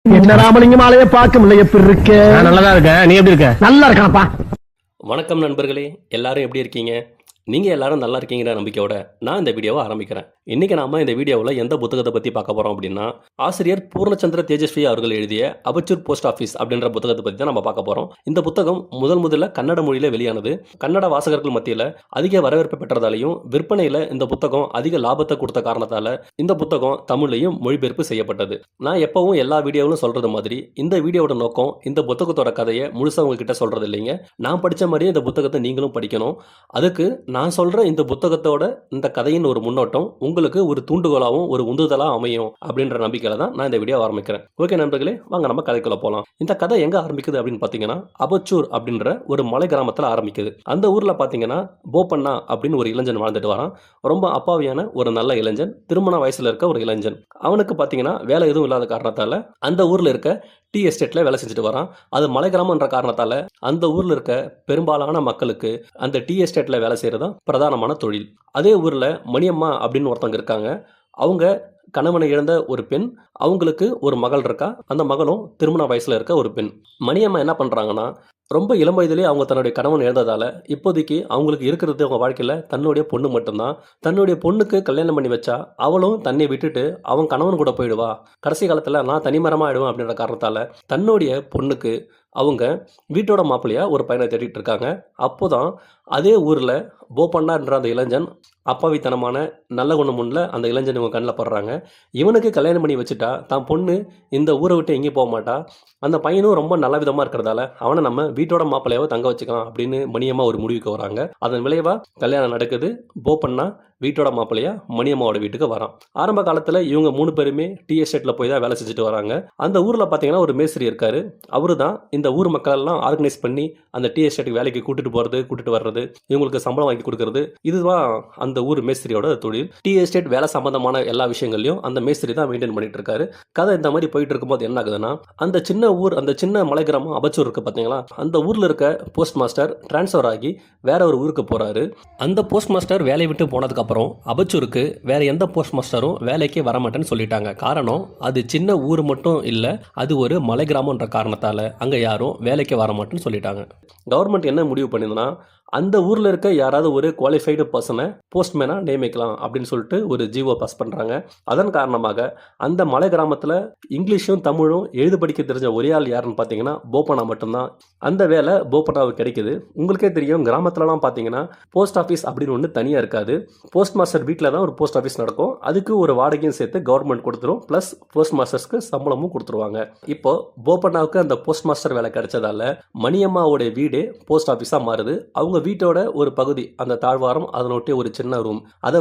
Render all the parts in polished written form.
என்ன ராமலிங்கம் ஆலைய பார்க்க முடியல, எப்படி இருக்க? நான் நல்லதா இருக்கேன். நீ எப்படி இருக்க? நல்லா இருக்கானப்பா. வணக்கம் நண்பர்களே, எல்லாரும் எப்படி இருக்கீங்க? நீங்கள் எல்லாரும் நல்லா இருக்கீங்கிற நம்பிக்கையோட நான் இந்த வீடியோவை ஆரம்பிக்கிறேன். இன்றைக்கி நாம இந்த வீடியோவில் எந்த புத்தகத்தை பற்றி பார்க்க போகிறோம் அப்படின்னா, ஆசிரியர் பூர்ணச்சந்திர தேஜஸ்வி அவர்கள் எழுதிய அபச்சூர் போஸ்ட் ஆஃபீஸ் அப்படின்ற புத்தகத்தை பற்றி தான் நம்ம பார்க்க போகிறோம். இந்த புத்தகம் முதல்ல கன்னட மொழியில் வெளியானது. கன்னட வாசகர்கள் மத்தியில் அதிக வரவேற்பு பெற்றதாலையும் விற்பனையில் இந்த புத்தகம் அதிக லாபத்தை கொடுத்த காரணத்தால் இந்த புத்தகம் தமிழ்லையும் மொழிபெயர்ப்பு செய்யப்பட்டது. நான் எப்பவும் எல்லா வீடியோவிலும் சொல்கிறது மாதிரி இந்த வீடியோவோட நோக்கம் இந்த புத்தகத்தோட கதையை முழுசாக உங்ககிட்ட சொல்கிறது இல்லைங்க. நான் படித்த மாதிரியே இந்த புத்தகத்தை நீங்களும் படிக்கணும். அதுக்கு நான் சொல்கிற இந்த புத்தகத்தோட இந்த கதையின் ஒரு முன்னோட்டம் உங்களுக்கு ஒரு தூண்டுகோலாகவும் ஒரு உந்துதலாக அமையும் அப்படின்ற நம்பிக்கையில் தான் நான் இந்த வீடியோ ஆரம்பிக்கிறேன். ஓகே நண்பர்களே, வாங்க நம்ம கதைக்குள்ள போகலாம். இந்த கதை எங்கே ஆரம்பிக்குது அப்படின்னு பார்த்தீங்கன்னா, அபச்சூர் அப்படின்ற ஒரு மலை கிராமத்தில் ஆரம்பிக்குது. அந்த ஊரில் பார்த்தீங்கன்னா போப்பண்ணா அப்படின்னு ஒரு இளைஞன் வாழ்ந்துட்டு வரான். ரொம்ப அப்பாவியான ஒரு நல்ல இளைஞன், திருமண வயசில் இருக்க ஒரு இளைஞன். அவனுக்கு பார்த்தீங்கன்னா வேலை எதுவும் இல்லாத காரணத்தால் அந்த ஊரில் இருக்க டீ எஸ்டேட்டில் வேலை செஞ்சுட்டு வரான். அது மலை கிராமன்ற காரணத்தால் அந்த ஊரில் இருக்க பெரும்பாலான மக்களுக்கு அந்த டீ எஸ்டேட்டில் வேலை செய்கிறது தான் பிரதானமான தொழில். அதே ஊரில் மணியம்மா அப்படின்னு ஒருத்தவங்க இருக்காங்க. அவங்க கணவனை இழந்த ஒரு பெண். அவங்களுக்கு ஒரு மகள் இருக்கா. அந்த மகளும் திருமண வயசில் இருக்க ஒரு பெண். மணியம்மா என்ன பண்ணுறாங்கன்னா, ரொம்ப இளம் வயதிலே அவங்க தன்னுடைய கணவன் இழந்ததால் இப்போதைக்கு அவங்களுக்கு இருக்கிறது அவங்க வாழ்க்கையில் தன்னுடைய பொண்ணு மட்டும்தான். தன்னுடைய பொண்ணுக்கு கல்யாணம் பண்ணி வச்சா அவளும் தன்னை விட்டுட்டு அவன் கணவன் கூட போயிடுவா. கடைசி காலத்தில் நான் தனிமரமாக ஆயிடுவேன் அப்படின்ற காரணத்தால் தன்னுடைய பொண்ணுக்கு அவங்க வீட்டோட மாப்பிள்ளையாக ஒரு பையனை தேடிட்டு இருக்காங்க. அப்போ தான் அதே ஊரில் போப்பண்ணான்ற அந்த இளைஞன் அப்பாவித்தனமான நல்ல குணம் முன்னில் அந்த இளைஞன் இவங்க கண்ணில் படுறாங்க. இவனுக்கு கல்யாணம் பண்ணி வச்சுட்டா தான் பொண்ணு இந்த ஊரை விட்டு எங்கேயும் போக மாட்டா. அந்த பையனும் ரொம்ப நல்ல விதமாக இருக்கிறதால அவனை நம்ம வீட்டோட மாப்பிள்ளையாவை தங்க வச்சுக்கலாம் அப்படின்னு மணியம்மா ஒரு முடிவுக்கு வராங்க. அதன் விளைவாக கல்யாணம் நடக்குது. போப்பண்ணா வீட்டோட மாப்பிள்ளையா மணியம்மாவோட வீட்டுக்கு வரான். ஆரம்ப காலத்தில் இவங்க 3 பேருமே டீ எஸ்டேட்டில் போய் தான் வேலை செஞ்சுட்டு வராங்க. அந்த ஊரில் பார்த்தீங்கன்னா ஒரு மேஸ்திரி இருக்காரு. அவரு தான் இந்த ஊர் மக்கள் எல்லாம் ஆர்கனைஸ் பண்ணி அந்த டீ எஸ்டேட்டுக்கு வேலைக்கு கூட்டிட்டு வர்றது, இவங்களுக்கு சம்பளம் வாங்கி கொடுக்கறது, இதுதான் அந்த ஊர் மேஸ்திரியோட தொழில். டீ எஸ்டேட் வேலை சம்பந்தமான எல்லா விஷயங்களையும் அந்த மேஸ்திரி தான் மெயின்டைன் பண்ணிட்டு இருக்காரு. கதை இந்த மாதிரி போயிட்டு இருக்கும்போது என்ன ஆகுதுன்னா, அந்த சின்ன ஊர், அந்த சின்ன மலை கிராமம் அபச்சூர் இருக்கு பார்த்தீங்களா, அந்த ஊரில் இருக்க போஸ்ட் மாஸ்டர் டிரான்ஸ்ஃபர் ஆகி வேற ஒரு ஊருக்கு போறாரு. அந்த போஸ்ட் மாஸ்டர் வேலையை விட்டு போனதுக்கு அப்புறம் அபச்சூருக்கு வேற எந்த போஸ்ட் மாஸ்டரும் வேலைக்கு வரமாட்டேன்னு சொல்லிட்டாங்க. காரணம், அது சின்ன ஊர் மட்டும் இல்லை, அது ஒரு மலை கிராமன்ற காரணத்தால் அங்கே யாரும் வேலைக்கு வரமாட்டேன்னு சொல்லிட்டாங்க. கவர்மெண்ட் என்ன முடிவு பண்ணிதுன்னா, அந்த ஊரில் இருக்க யாராவது ஒரு குவாலிஃபைடு பர்சனை போஸ்ட்மேனாக நியமிக்கலாம் அப்படின்னு சொல்லிட்டு ஒரு ஜிஓ பாஸ் பண்ணுறாங்க. அதன் காரணமாக அந்த மலை கிராமத்தில் இங்கிலீஷும் தமிழும் எழுத படிக்க தெரிஞ்ச ஒரே ஆள் யாருன்னு பார்த்தீங்கன்னா போப்பண்ணா மட்டும்தான். அந்த வேலை போப்பண்ணாவுக்கு கிடைக்குது. உங்களுக்கே தெரியும், கிராமத்துலலாம் பார்த்தீங்கன்னா போஸ்ட் ஆஃபீஸ் அப்படின்னு ஒன்று தனியாக இருக்காது. போஸ்ட் மாஸ்டர் வீட்டில் தான் ஒரு போஸ்ட் ஆஃபீஸ் நடக்கும். அதுக்கு ஒரு வாடகையும் சேர்த்து கவர்மெண்ட் கொடுத்துரும். ப்ளஸ் போஸ்ட் மாஸ்டர்ஸ்க்கு சம்பளமும் கொடுத்துருவாங்க. இப்போ போப்பண்ணாவுக்கு அந்த போஸ்ட் மாஸ்டர் வேலை கிடைச்சதால மணியம்மாவோட வீடே போஸ்ட் ஆஃபீஸாக மாறுது. அவங்க வீட்டோட ஒரு பகுதி, அந்த தாழ்வாரம், அதனொட்டிய ஒரு சின்ன ரூம், அதை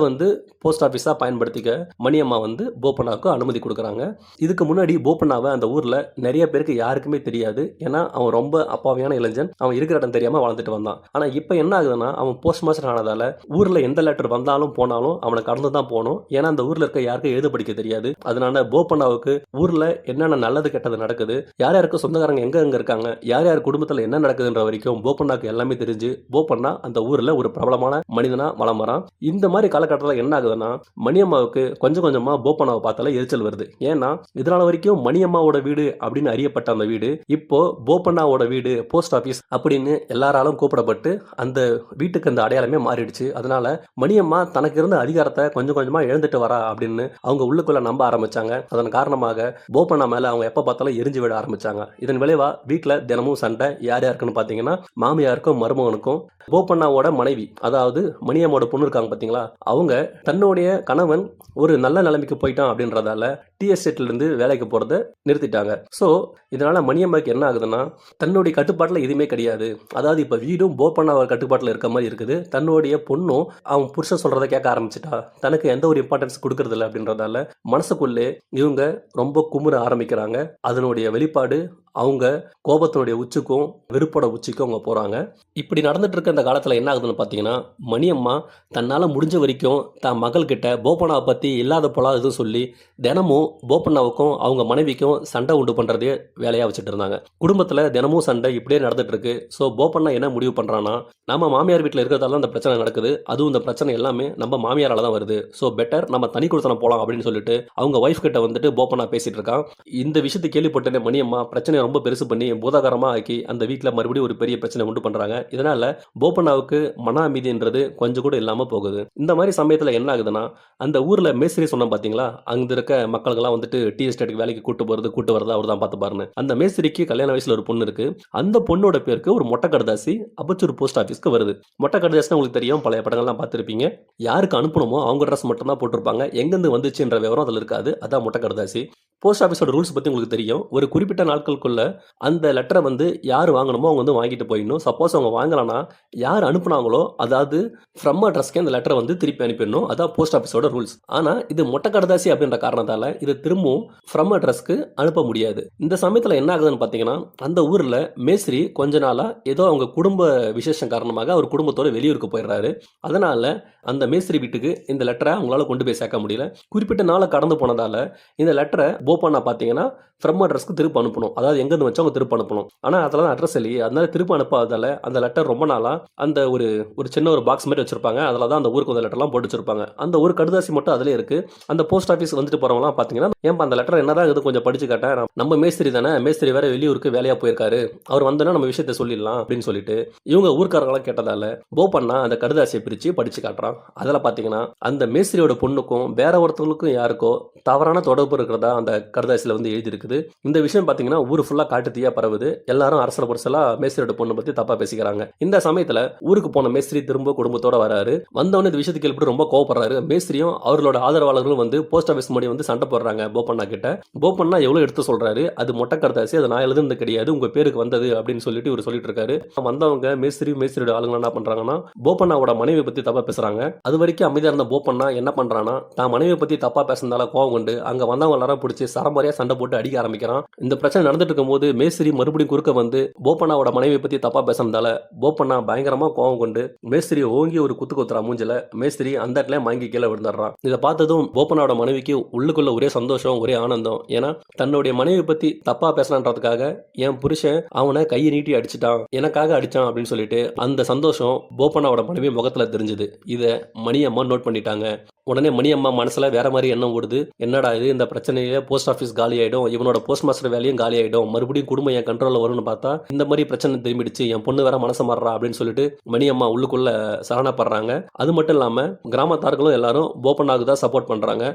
போஸ்ட் ஆஃபீஸாக பயன்படுத்திக்க மணியம்மா போப்பண்ணாவுக்கு அனுமதி கொடுக்குறாங்க. இதுக்கு முன்னாடி போப்பண்ணாவை அந்த ஊரில் நிறைய பேருக்கு யாருக்குமே தெரியாது. ஏன்னா அவன் ரொம்ப அப்பாவியான இளைஞன். அவன் இருக்கிற இடம் தெரியாமல் வாழ்ந்துட்டு வந்தான். ஆனால் இப்போ என்ன ஆகுதுன்னா, அவன் போஸ்ட் மாஸ்டர் ஆனதால் ஊரில் எந்த லெட்டர் வந்தாலும் போனாலும் அவனை கடந்து தான் போகணும். ஏன்னா அந்த ஊரில் இருக்க யாருக்கும் எழுத படிக்க தெரியாது. அதனால போப்பண்ணாவுக்கு ஊரில் என்னென்ன நல்லது கெட்டது நடக்குது, யார் யாருக்கு சொந்தக்காரங்க எங்கே இருக்காங்க, யார் யார் குடும்பத்தில் என்ன நடக்குதுன்ற வரைக்கும் போப்பண்ணாவுக்கு எல்லாமே தெரிஞ்சு போப்பண்ணா அந்த ஊர்ல ஒரு பிரபலமான மனிதனா வலம் வரான். இந்த மாதிரி காலகட்டத்தில் என்ன ஆகுதுன்னா, மணியம்மாவுக்கு கொஞ்சம் கொஞ்சமா போப்பண்ணாவை பார்த்தால எரிச்சல் வருது. ஏன்னா இதனால வரைக்கும் மணியம்மாவோட வீடு அப்படின்னு அறியப்பட்ட அந்த வீடு இப்போ போப்பண்ணாவோட வீடு, போஸ்ட் ஆஃபீஸ் அப்படின்னு எல்லாராலும் கூப்பிடப்பட்டு அந்த வீட்டுக்கு அந்த அடையாளமே மாறிடுச்சு. அதனால மணியம்மா தனக்கு இருந்த அதிகாரத்தை கொஞ்சம் கொஞ்சமா இழந்துட்டு வரா அப்படின்னு அவங்க உள்ளுக்குள்ள நம்ப ஆரம்பிச்சாங்க. அதன் காரணமாக போப்பண்ணா மேல அவங்க எப்ப பார்த்தாலும் எரிஞ்சு விட ஆரம்பிச்சாங்க. இதன் விளைவா வீட்டுல தினமும் சண்டை. யார் யாருக்குன்னு பாத்தீங்கன்னா, மாமியாருக்கும் மருமகனுக்கும். போப்பண்ணாவோட மனைவி, அதாவது மணியம்மாவோட பொண்ணு இருக்காங்க பார்த்தீங்களா, அவங்க தன்னுடைய கணவன் ஒரு நல்ல நிலைமைக்கு போயிட்டான் அப்படின்றதால டீ எஸ்டேட்ல இருந்து வேலைக்கு போறதை நிறுத்திட்டாங்க. ஸோ இதனால மணியம்மாவுக்கு என்ன ஆகுதுன்னா, தன்னுடைய கட்டுப்பாட்டில் எதுவுமே கிடையாது. அதாவது இப்போ வீடும் போப்பண்ணாவோட கட்டுப்பாட்டில் இருக்க மாதிரி இருக்குது. தன்னுடைய பொண்ணும் அவன் புருஷன் சொல்றதை கேட்க ஆரம்பிச்சிட்டா. தனக்கு எந்த ஒரு இம்பார்ட்டன்ஸ் கொடுக்கறது இல்லை அப்படின்றதால மனசுக்குள்ளே இவங்க ரொம்ப குமுற ஆரம்பிக்கிறாங்க. அதனுடைய வெளிப்பாடு அவங்க கோபத்தினுடைய உச்சிக்கும் வெறுப்போட உச்சிக்கும் அவங்க போகிறாங்க. இப்படி நடந்துட்டு இருக்க இந்த காலத்தில் என்ன ஆகுதுன்னு பார்த்தீங்கன்னா, மணியம்மா தன்னால் முடிஞ்ச வரைக்கும் தான் மகள்கிட்ட போப்பண்ணாவை பற்றி இல்லாத பொல்லாததும் சொல்லி தினமும் போப்பண்ணாவுக்கும் அவங்க மனைவிக்கும் சண்டை உண்டு பண்ணுறதே வேலையாக வச்சுட்டு இருந்தாங்க. குடும்பத்தில் தினமும் சண்டை இப்படியே நடந்துட்டு இருக்கு. ஸோ போப்பண்ணா என்ன முடிவு பண்ணுறான்னா, நம்ம மாமியார் வீட்டில் இருக்கிறதால தான் இந்த பிரச்சனை நடக்குது, அதுவும் இந்த பிரச்சனை எல்லாமே நம்ம மாமியாரால தான் வருது, ஸோ பெட்டர் நம்ம தனி கொடுத்தனம் போகலாம் அப்படின்னு சொல்லிட்டு அவங்க ஒய்ஃப் கிட்ட வந்துட்டு போப்பண்ணா பேசிட்டு இருக்கான். இந்த விஷயத்தை கேள்விப்பட்டே மணியம்மா பிரச்சனையை ரொம்ப பெருசு பண்ணி பூதாகரமாக ஆக்கி அந்த வீட்டில் மறுபடியும் ஒரு பெரிய பிரச்சனை உண்டு பண்ணுறாங்க. இதனால போப்பண்ணாவுக்கு மன அமைதின்றது கொஞ்சம் கூட இல்லாமல் போகுது. இந்த மாதிரி சமயத்தில் என்ன ஆகுதுன்னா, அந்த ஊரில் மேஸ்திரி சொன்னோம் பார்த்தீங்களா, அங்கே இருக்க மக்களுக்கெல்லாம் வந்துட்டு டீ எஸ்டேட்டுக்கு வேலைக்கு கூட்டு வரது அவர் தான் பார்த்து பாருன்னு. அந்த மேஸ்திரிக்கு கல்யாண வயசில் ஒரு பொண்ணு இருக்கு. அந்த பொண்ணோட பேருக்கு ஒரு மொட்டை கடுதாசி அபச்சூர் போஸ்ட் ஆஃபீஸ்க்கு வருது. மொட்டை கடுதாசினா உங்களுக்கு தெரியும், பழைய படங்கள்லாம் பார்த்துருப்பீங்க. யாருக்கு அனுப்பணுமோ அவங்க ட்ரெஸ் மட்டும் தான் போட்டிருப்பாங்க, எங்கேருந்து வந்துச்சுன்ற விவரம் அதில் இருக்காது. அதான் மொட்டை கடுதாசி. போஸ்ட் ஆஃபீஸோட ரூல்ஸ் பற்றி உங்களுக்கு தெரியும். ஒரு குறிப்பிட்ட நாட்களுக்குள்ள அந்த லெட்டரை வந்து யார் வாங்கணுமோ அவங்க வந்து வாங்கிட்டு போயிடணும். சப்போஸ் அவங்க வாங்கலன்னா யார் அனுப்புனாங்களோ, அதாவது ஃப்ரம் அட்ரஸ்க்கு அந்த லெட்டரை வந்து திருப்பி அனுப்பிடணும். அதான் போஸ்ட் ஆஃபீஸோட ரூல்ஸ். ஆனால் இது மொட்டை கடுதாசி அப்படின்ற காரணத்தால் இது திரும்பவும் ஃப்ரம் அட்ரஸ்க்கு அனுப்ப முடியாது. இந்த சமயத்தில் என்ன ஆகுதுன்னு பார்த்தீங்கன்னா, அந்த ஊரில் மேஸ்திரி கொஞ்ச நாளாக ஏதோ அவங்க குடும்ப விசேஷம் காரணமாக அவர் குடும்பத்தோட வெளியூருக்கு போயிடுறாரு. அதனால் அந்த மேஸ்திரி வீட்டுக்கு இந்த லெட்டரை அவங்களால கொண்டு போய் சேர்க்க முடியல. குறிப்பிட்ட நாளை கடந்து போனதால் இந்த லெட்டரை போப்பண்ணா பார்த்தீங்கன்னா ஃப்ரம் அட்ரஸ்க்கு திருப்பி அனுப்பணும். அதாவது எங்கேருந்து வச்சு அவங்க திருப்பி அனுப்பணும். ஆனால் அதில் தான் அட்ரஸ் இல்லையே, அதனால திருப்பி அனுப்பாததால் அந்த லெட்டர் ரொம்ப நாளாக அந்த ஒரு சின்ன ஒரு பாக்ஸ் மாதிரி வச்சிருப்பாங்க. அதில் தான் அந்த ஊருக்கு அந்த லெட்டர்லாம் போட்டு வச்சிருப்பாங்க. அந்த ஒரு கடுதாசி மட்டும் அதிலே இருக்கு. அந்த போஸ்ட் ஆஃபீஸ் வந்துட்டு போகிறவங்களாம் பார்த்தீங்கன்னா, ஏன்பா அந்த லெட்டர் என்னதான் இது கொஞ்சம் படிச்சு காட்டேன், நம்ம மேஸ்திரி தானே, மேஸ்திரி வேற வெளியூருக்கு வேலையாக போயிருக்காரு, அவர் வந்தோன்னா நம்ம விஷயத்தை சொல்லிடலாம் அப்படின்னு சொல்லிட்டு இவங்க ஊர்க்காரங்களாம் கேட்டதால போப்பண்ணா அந்த கடுதாசியை பிரித்து படிச்சு காட்டுறான். அதில் பார்த்தீங்கன்னா அந்த மேஸ்திரியோட பொண்ணுக்கும் வேற ஒருத்தவங்களுக்கும் யாருக்கோ தவறான தொடர்பு இருக்கிறதா அந்த கடுதாசியில் வந்து எழுதியிருக்குது. இந்த விஷயம் பார்த்தீங்கன்னா ஊர் ஃபுல்லாக காட்டு தீயா பரவுது. எல்லாரும் அரசல புரசலா மேஸ்திரியோட பொண்ணு பற்றி தப்பா பேசிக்கிறாங்க. இந்த சமயத்தில் ஊருக்கு போன மேஸ்திரி திரும்ப குடும்பத்தோட வராரு. வந்தவொடனே இந்த விஷயத்தை கேள்விப்பட்டு ரொம்ப கோவப்படுறாரு. மேஸ்திரியும் அவர்களோட ஆதரவாளர்களும் வந்து போஸ்ட் ஆஃபீஸ் முன்னாடி வந்து சண்டை போடுறாங்க போப்பண்ணா கிட்ட. போப்பண்ணா எவ்வளோ எடுத்து சொல்றாரு, அது மொட்டை கடுதாசி, அதை நான் எழுதுனது கிடையாது, உங்க பேருக்கு வந்தது அப்படின்னு சொல்லிட்டு இவர் சொல்லிட்டு இருக்காரு. வந்தவங்க மேஸ்திரியோட ஆளுங்க என்ன பண்றாங்கன்னா, போப்பண்ணாவோட மனைவி பத்தி தப்பா பேசுறாங்க. அது வரைக்கும் அமைதியா இருந்த போப்பண்ணா என்ன பண்றான்னா, தான் மனைவி பத்தி தப்பா பேசுனதால கோவம் கொண்டு அங்க வந்தவங்க எல்லாரும் பிடிச்சி சரமாரியா சண்டை போட்டு அடிக்க ஆரம்பிக்கிறான். இந்த பிரச்சனை நடந்துட்டு இருக்கும்போது மேஸ்திரி மறுபடியும் குறுக்க வந்து போப்பண்ணாவோட மனைவி பத்தி தப்பா பேசுனதால போப்பண்ணா பயங்கரமா கோவம் கொண்டு மேஸ்திரி ஓங்கி ஒரு குத்து குத்துறா மூஞ்சில. மேஸ்திரி அந்த இடத்துல வாங்கி கீழே விழுந்துடுறான். இதை பார்த்ததும் போப்பண்ணாவோட மனைவிக்கு உள்ளுக்குள்ள ஒரே சந்தோஷம், ஒரே ஆனந்தம். ஏன்னா தன்னுடைய மனைவி பத்தி தப்பா பேசலான்றதுக்காக என் புருஷன் அவனை கையை நீட்டி அடிச்சிட்டான், எனக்காக அடிச்சான் அப்படின்னு சொல்லிட்டு அந்த சந்தோஷம் போப்பண்ணாவோட மனைவி முகத்துல தெரிஞ்சது. இதை மணியம்மா நோட் பண்ணிட்டாங்க. உடனே மணியம்மா மனசுல வேற மாதிரி எண்ணம் ஓடுது. என்னடா இது, இந்த பிரச்சனையில போஸ்ட் ஆஃபீஸ் காலி ஆயிடும், இவனோட போஸ்ட் மாஸ்டர் வேலையும் காலி ஆயிடும், மறுபடியும் குடும்பம் என் கண்ட்ரோல்ல வரும்னு பார்த்தா இந்த மாதிரி பிரச்சனை திரும்பிடுச்சு, என் பொண்ணு வேற மனசு மாறுறா அப்படின்னு சொல்லிட்டு மணியம்மா உள்ளுக்குள்ள சரணப்படுறாங்க. அது மட்டும் இல்லாம கிராமத்தார்களும் எல்லாரும் போப்பண்ணாவுக்கு தான் சப்போர்ட் பண்றாங்க.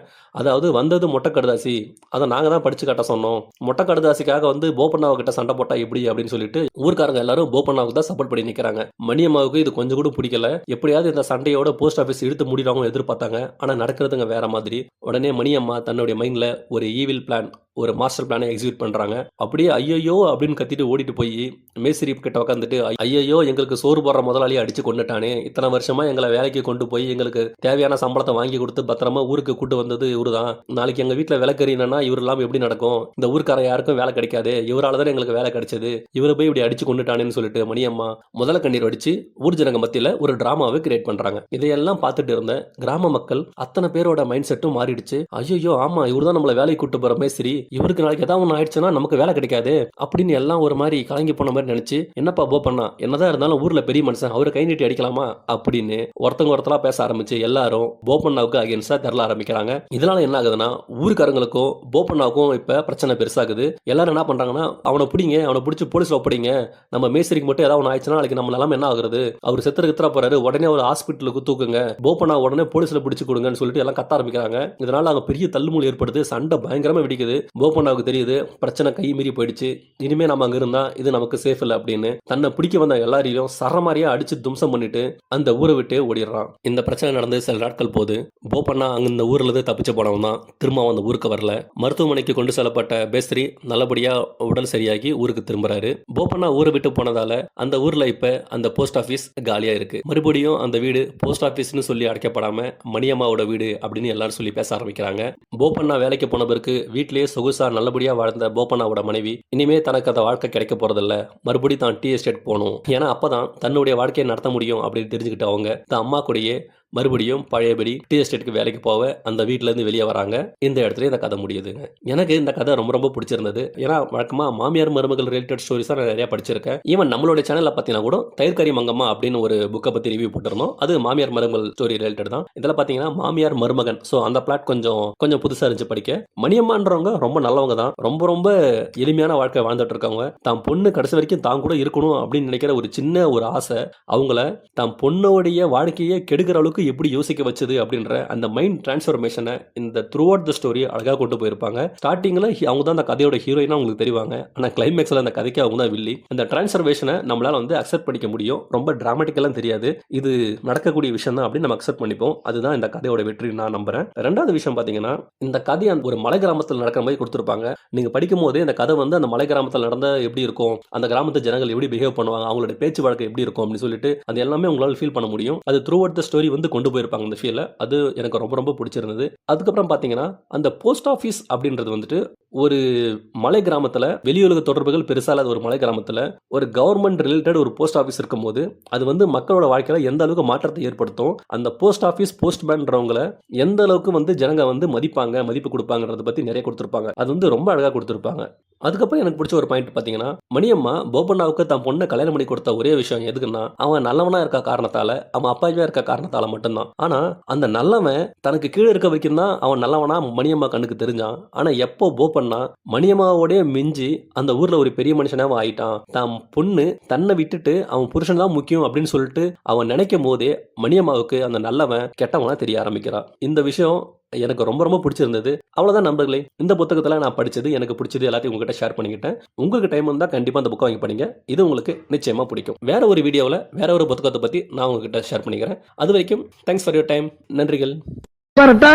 அதாவது வந்தது மொட்டை கடுதாசி, அதை நாங்க தான் படிச்சு காட்ட சொன்னோம், மொட்டை கடுதாசிக்காக வந்து போப்பண்ணாவு கிட்ட சண்டை போட்டா எப்படி அப்படின்னு சொல்லிட்டு ஊர்க்காரங்க எல்லாரும் போப்பண்ணாவுக்கு தான் சப்போர்ட் பண்ணி நிக்கிறாங்க. மணியம்மாவுக்கு இது கொஞ்சம் கூட பிடிக்கல. எப்படியாவது இந்த சண்டையோட போஸ்ட் ஆஃபீஸ் இழுத்து முடிவாங்க எதிர்பார்த்தாங்க. ஆனா நடக்கிறதுங்க வேற மாதிரி. உடனே மணியம்மா தன்னுடைய மைண்ட்ல ஒரு ஈவில் பிளான், ஒரு மாஸ்டர் பிளானை எக்ஸிக்யூட் பண்றாங்க. அப்படியே ஐயோ அப்படின்னு கத்திட்டு ஓடிட்டு போய் மேஸ்திரி கிட்ட உட்காந்துட்டு, ஐயோ எங்களுக்கு சோறு போடுற முதலாளியை அடிச்சு கொண்டுட்டானே, இத்தனை வருஷமா எங்களை வேலைக்கு கொண்டு போய் எங்களுக்கு தேவையான சம்பளத்தை வாங்கி கொடுத்து பத்திரமா ஊருக்கு கூட்டு வந்தது இவருதான். நாளைக்கு எங்க வீட்டுல விளக்கறினா இவர் இல்லாம எப்படி நடக்கும், இந்த ஊருக்கார யாருக்கும் வேலை கிடைக்காது, இவரால தான் எங்களுக்கு வேலை கிடைச்சது, இவரை போய் இப்படி அடிச்சு கொண்டுட்டானேன்னு சொல்லிட்டு மணியம்மா முதல்ல கண்ணீர் அடிச்சு ஊர் ஜனங்க மத்தியில ஒரு டிராமாவை கிரியேட் பண்றாங்க. இதையெல்லாம் பார்த்துட்டு இருந்த கிராம மக்கள் அத்தனை பேரோட மைண்ட் செட்டும் மாறிடுச்சு. ஐயோ ஆமா, இவர் தான் நம்மளை வேலைக்கு கூட்டு போற மேஸ்திரி, இவருக்கு நாளைக்கு ஏதாவது ஒன்று ஆயிடுச்சுன்னா நமக்கு வேலை கிடைக்காது அப்படின்னு எல்லாம் ஒரு மாதிரி கலங்கி போன மாதிரி நினைச்சு, என்னப்பா போப்பண்ணா என்னதான் இருந்தாலும் ஊர்ல பெரிய மனுஷன், அவரை கை நீட்டி அடிக்கலாமா அப்படின்னு ஒருத்தரா பேச ஆரம்பிச்சு எல்லாரும் போப்பண்ணாவுக்கு அகேன்ஸ்டா தெரல ஆரம்பிக்கிறாங்க. இதனால என்ன ஆகுதுன்னா, ஊருக்காரங்களுக்கும் போப்பண்ணாவுக்கும் இப்ப பிரச்சனை பெருசாகுது. எல்லாரும் என்ன பண்றாங்கன்னா, அவனை பிடிங்க, அவனை பிடிச்சி போலீஸ்ல ஒப்படைங்க, நம்ம மேஸ்திரிக்கு மட்டும் ஏதாவது ஒன்று ஆயிடுச்சுன்னா நாளைக்கு நம்ம நிலைமை என்ன ஆகுறது, அவர் செத்துற போறாரு, உடனே ஒரு ஹாஸ்பிட்டலுக்கு தூக்குங்க, போப்பண்ணா உடனே போலீஸ்ல பிடிச்சு கொடுங்கன்னு சொல்லிட்டு எல்லாம் கத்த ஆரம்பிக்கிறாங்க. இதனால அங்க பெரிய தள்ளுமுள் ஏற்படுது. சண்டை பயங்கரமா வெடிக்குது. போப்பண்ணாவுக்கு தெரியுது பிரச்சனை கை மீறி போயிடுச்சு, இனிமே நம்ம அங்க இருந்தா இது நமக்கு சேஃப் இல்ல அப்படின்னு தன்னை பிடிக்க வந்த எல்லாரையும் சரமாரியா அடிச்சு தும்சம் பண்ணிட்டு அந்த ஊரை விட்டு ஓடிடுறான். இந்த பிரச்சனை நடந்து சில நாட்கள் போது போப்பண்ணா அங்க இந்த ஊர்ல இருந்து தப்பிச்சு போனவன் தான் திரும்ப அந்த ஊருக்கு வரல. மருத்துவமனைக்கு கொண்டு செல்லப்பட்ட பேஸ்திரி நல்லபடியா உடல் சரியாகி ஊருக்கு திரும்புறாரு. போப்பண்ணா ஊரை விட்டு போனதால அந்த ஊர்ல இப்ப அந்த போஸ்ட் ஆபீஸ் காலியா இருக்கு. மறுபடியும் அந்த வீடு போஸ்ட் ஆபீஸ் ஆஃபீஸ்னு சொல்லி அடைக்கப்படாமல் மணியம்மாவோட வீடு அப்படின்னு எல்லாரும் சொல்லி பேச ஆரம்பிக்கிறாங்க. போப்பண்ணா வேலைக்கு போன பிறகு வீட்டிலேயே சொகுசா நல்லபடியாக வாழ்ந்த போப்பண்ணாவோட மனைவி இனிமே தனக்கு அந்த வாழ்க்கை கிடைக்க போகிறதில்ல, மறுபடியும் தான் டீ எஸ்டேட் போகணும், ஏன்னா அப்போ தான் தன்னுடைய வாழ்க்கையை நடத்த முடியும் அப்படின்னு தெரிஞ்சுக்கிட்டு அவங்க தான் அம்மா கூடயே மறுபடியும் பழையபடி டீ எஸ்டேட்டுக்கு வேலைக்கு போக அந்த வீட்டிலேருந்து வெளியே வராங்க. இந்த இடத்துல இந்த கதை முடியுதுங்க. எனக்கு இந்த கதை ரொம்ப ரொம்ப பிடிச்சிருந்தது. ஏன்னா வழக்கமாக மாமியார் மருமகள் ரிலேட்டட் ஸ்டோரிஸ் தான் நான் நிறையா படிச்சிருக்கேன். ஈவன் நம்மளோட சேனலில் பார்த்தீங்கன்னா கூட தயிர்கறி மங்கம்மா அப்படின்னு ஒரு புக்கை பற்றி ரிவ்யூ போட்டிருந்தோம். அது மாமியார் மருமகள் ஸ்டோரி ரிலேட்டட் தான். இதில் பார்த்தீங்கன்னா மாமியார் மருமகன், ஸோ அந்த பிளாட் கொஞ்சம் புதுசாக இருந்துச்சு படிக்க. மணியம்மான்றவங்க ரொம்ப நல்லவங்க தான், ரொம்ப எளிமையான வாழ்க்கை வாழ்ந்துட்டு இருக்கவங்க. தான் பொண்ணு கடைசி வரைக்கும் தான் கூட இருக்கணும் அப்படின்னு நினைக்கிற ஒரு சின்ன ஒரு ஆசை அவங்கள தான் பொண்ணோடைய வாழ்க்கையை கெடுக்கிற அளவுக்கு எப்படி யோசிக்க வச்சது அப்படின்ற அந்த மைண்ட் டிரான்ஸ்ஃபர்மேஷனை இந்த த்ரூ அவுட் த ஸ்டோரி அழகாக கொண்டு போயிருப்பாங்க. ஸ்டார்டிங்கில் அவங்க தான் அந்த கதையோட ஹீரோயினா உங்களுக்கு தெரிவாங்க, ஆனால் கிளைமேக்ஸில் அந்த கதைக்கு அவங்க தான் வில்லி. அந்த டிரான்ஸ்ஃபர்மேஷனை நம்மளால அக்செப்ட் பண்ணிக்க முடியும். ரொம்ப டிராமட்டிக்கெல்லாம் தெரியாது, இது நடக்கக்கூடிய விஷயம் தான் அப்படின்னு நம்ம அக்செப்ட் பண்ணிப்போம். அதுதான் இந்த கதையோட வெற்றி நான் நம்புறேன். ரெண்டாவது விஷயம் பார்த்தீங்கன்னா, இந்த கதை ஒரு மலை கிராமத்தில் நடக்கிற மாதிரி கொடுத்துருப்பாங்க. நீங்க படிக்கும் போதே இந்த கதை அந்த மலை கிராமத்தில் நடந்த எப்படி இருக்கும், அந்த கிராமத்து ஜனங்கள் எப்படி பிஹேவ் பண்ணுவாங்க, அவங்களோட பேச்சு வழக்கு எப்படி இருக்கும் அப்படின்னு சொல்லிட்டு அது எல்லாமே உங்களால் ஃபீல் பண்ண முடியும். அது த்ரூ அவுட் த ஸ்டோரி கொண்டு போயிருப்பாங்க அந்த ஃபீலை. அது எனக்கு ரொம்ப பிடிச்சிருந்தது. அதுக்கப்புறம் பார்த்தீங்கன்னா, அந்த போஸ்ட் ஆஃபீஸ் அப்படின்றது ஒரு மலை கிராமத்தில் வெளியுலக தொடர்புகள் பெருசாக இல்லாத ஒரு மலை கிராமத்தில் ஒரு கவர்மெண்ட் ரிலேட்டட் ஒரு போஸ்ட் ஆஃபீஸ் இருக்கும்போது அது மக்களோட வாழ்க்கையில் எந்த அளவுக்கு மாற்றத்தை ஏற்படுத்தும், அந்த போஸ்ட் ஆஃபீஸ் போஸ்ட்மேன்றவங்களை எந்த அளவுக்கு ஜனங்க மதிப்பாங்க, மதிப்பு கொடுப்பாங்கன்றத பற்றி நிறைய கொடுத்துருப்பாங்க. அது ரொம்ப அழகாக கொடுத்துருப்பாங்க. அதுக்கப்புறம் எனக்கு பிடிச்ச ஒரு பாயிண்ட் பார்த்தீங்கன்னா, மணியம்மா போப்பண்ணாவுக்கு தான் பொண்ணை கல்யாணம் பண்ணி கொடுத்த ஒரே விஷயம் எதுக்குன்னா, அவன் நல்லவனா இருக்க காரணத்தால, அவன் அப்பாவியா இருக்க காரணத்தால மட்டும்தான். ஆனா அந்த நல்லவன் தனக்கு கீழே இருக்க வரைக்கும் தான் அவன் நல்லவனா மணியம்மா கண்ணுக்கு தெரிஞ்சான். ஆனா எப்போ போப்பண்ணா மணியம்மாவோடய மிஞ்சி அந்த ஊர்ல ஒரு பெரிய மனுஷனாவும் ஆயிட்டான், தான் பொண்ணு தன்னை விட்டுட்டு அவன் புருஷன் தான் முக்கியம் அப்படின்னு சொல்லிட்டு அவன் நினைக்கும் போதே மணியம்மாவுக்கு அந்த நல்லவன் கெட்டவனா தெரிய ஆரம்பிக்கிறான். இந்த விஷயம் எனக்கு ரொம்ப பிடிச்சிருந்தது. அவ்வளோதான் நண்பர்களே, இந்த புத்தகத்தில் நான் படித்தது எனக்கு பிடிச்சது எல்லாத்தையும் உங்ககிட்ட ஷேர் பண்ணிக்கிட்டேன். உங்களுக்கு டைம் இருந்தால் கண்டிப்பாக அந்த புக்கை வாங்கி படிங்க. இது உங்களுக்கு நிச்சயமாக பிடிக்கும். வேற ஒரு வீடியோவில் வேற ஒரு புத்தகத்தை பற்றி நான் உங்ககிட்ட ஷேர் பண்ணிக்கிறேன். அது வரைக்கும் தேங்க்ஸ் ஃபார் யுவர் டைம். நன்றிகள். வரட்டா